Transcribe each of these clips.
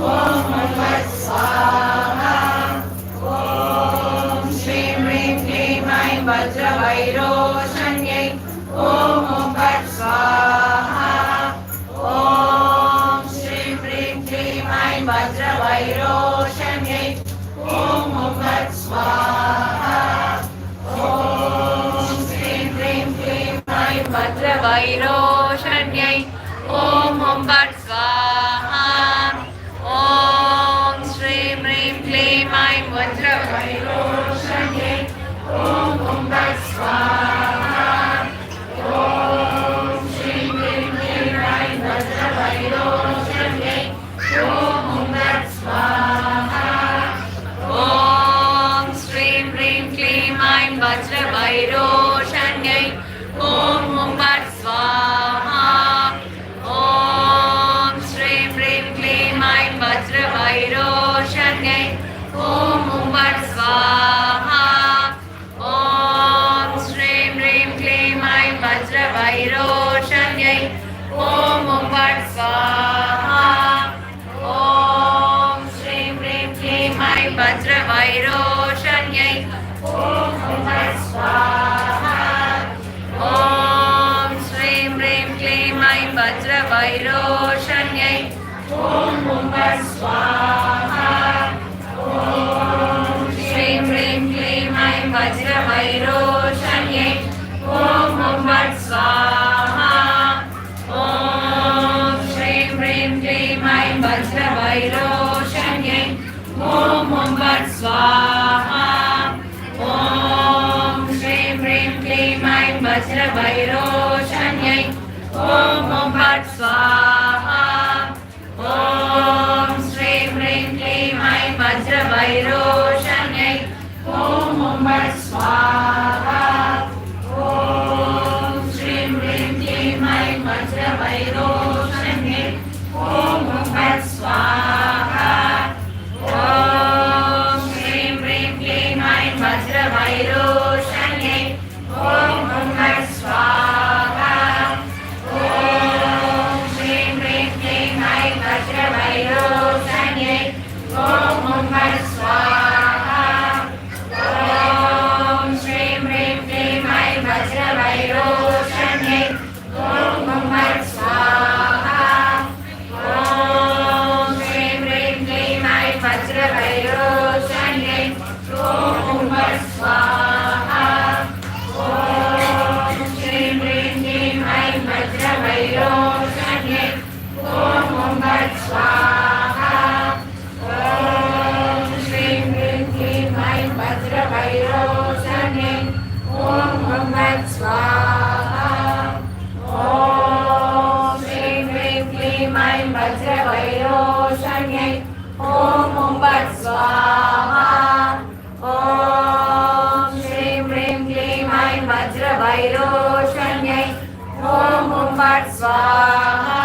ॐ फट् स्वाहा ॐ श्रीं ह्रीं क्लीं ऐं वज्रवैरोचन्यै ॐ फट् स्वाहा ॐ श्रीं ह्रीं क्लीं ऐं वज्रवैरोचन्यै ॐ फट् स्वाहा ॐ श्रीं ह्रीं क्लीं ऐं वज्रवैरोचन्यै ॐ फट् स्वाहा ॐ श्रीं ह्रीं क्लीं ऐं वज्रवैरोचन्यै ॐ फट् स्वाहा ॐ श्रीं ह्रीं क्लीं ऐं वज्रवैरोचन्यै ॐ फट् स्वाहा ॐ श्रीं ह्रीं क्लीं ऐं वज्रवैरोचन्यै ॐ फट् स्वाहा ॐ श्रीं ह्रीं क्लीं ऐं वज्रवैरोचन्यै ॐ फट् स्वाहा ॐ श्रीं ह्रीं क्लीं ऐं वज्रवैरोचन्यै ॐ फट् स्वाहा ॐ श्रीं ह्रीं क्लीं ऐं वज्रवैरोचन्यै ॐ फट् स्वाहा ॐ श्रीं ह्रीं क्लीं ऐं वज्रवैरोचन्यै ॐ फट् स्वाहा ॐ श्रीं ह्रीं क्लीं ऐं वज्रवैरोचन्यै ॐ फट् स्वाहा ॐ श्रीं ह्रीं क्लीं ऐं वज्रवैरोचन्यै ॐ फट् स्वाहा ॐ श्रीं ह्रीं क्लीं ऐं वज्रवैरोचन्यै ॐ फट् स्वाहा ॐ श्रीं ह्रीं क्लीं ऐं वज्रवैरोचन्यै ॐ फट् स्वाहा ॐ श्रीं ह्रीं क्लीं ऐं वज्रवैरोचन्यै ॐ फट् स्वाहा ॐ श्रीं ह्रीं क्लीं ऐं वज्रवैरोचन्यै ॐ फट् स्वाहा ॐ श्रीं ह्रीं क्लीं ऐं वज्रवैरोचन्यै ॐ फट् स्वाहा ॐ श्रीं ह्रीं क्लीं ऐं वज्रवैरोचन्यै ॐ फट् स्वाहा ॐ श्रीं ह्रीं क्लीं ऐं वज्रवैरोचन्यै ॐ फट् स्वाहा ॐ श्रीं ह्रीं क्लीं ऐं वज्रवैरोचन्यै ॐ फट् स्वाहा ॐ श्रीं ह्रीं क्लीं ऐं वज्रवैरोचन्यै ॐ फट् स्वाहा ॐ श्रीं ह्रीं क्लीं ऐं वज्रवैरोचन्यै ॐ फट् स्वाहा ॐ श्रीं ह्रीं क्लीं ऐं वज्रवैरोचन्यै ॐ फट् स्वाहा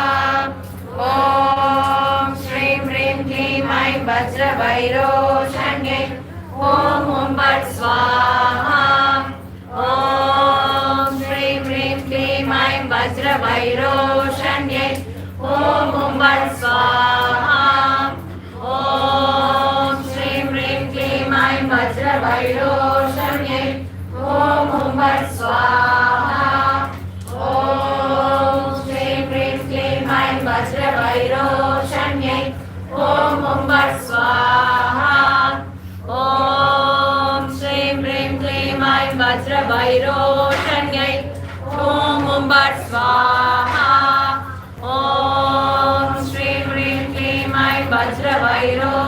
ॐ श्रीं ह्रीं क्लीं ऐं वज्रवैरोचन्यै ॐ फट् स्वाहा ॐ श्रीं ह्रीं क्लीं ऐं वज्रवैरोचन्यै ॐ फट् स्वाहा ॐ श्रीं ह्रीं क्लीं ऐं वज्रवैरोचन्यै ॐ फट् स्वाहा ॐ श्रीं ह्रीं क्लीं ऐं वज्रवैरोचन्यै ॐ फट् स्वाहा ॐ श्रीं ह्रीं क्लीं ऐं वज्रवैरोचन्यै ॐ फट् स्वाहा ॐ श्रीं ह्रीं क्लीं ऐं वज्रवैरोचन्यै